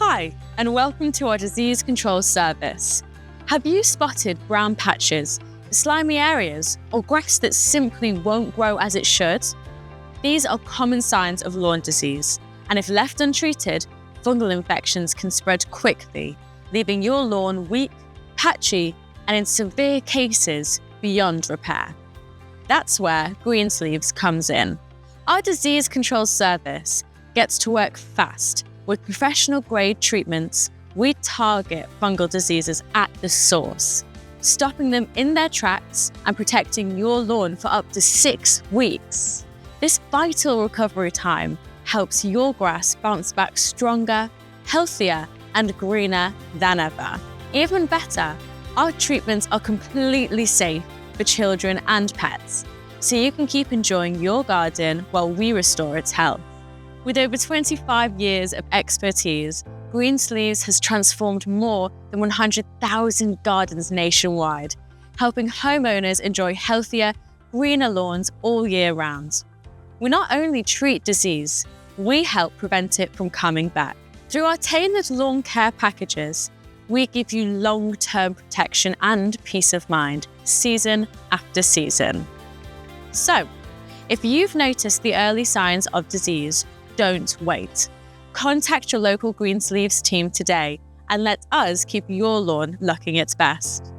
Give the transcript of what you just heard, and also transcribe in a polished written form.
Hi, and welcome to our disease control service. Have you spotted brown patches, slimy areas, or grass that simply won't grow as it should? These are common signs of lawn disease, and if left untreated, fungal infections can spread quickly, leaving your lawn weak, patchy, and in severe cases, beyond repair. That's where Greensleeves comes in. Our disease control service gets to work fast. With professional-grade treatments, we target fungal diseases at the source, stopping them in their tracks and protecting your lawn for up to 6 weeks. This vital recovery time helps your grass bounce back stronger, healthier, and greener than ever. Even better, our treatments are completely safe for children and pets, so you can keep enjoying your garden while we restore its health. With over 25 years of expertise, Greensleeves has transformed more than 100,000 gardens nationwide, helping homeowners enjoy healthier, greener lawns all year round. We not only treat disease, we help prevent it from coming back. Through our tailored lawn care packages, we give you long-term protection and peace of mind, season after season. So, if you've noticed the early signs of disease, don't wait. Contact your local Greensleeves team today and let us keep your lawn looking its best.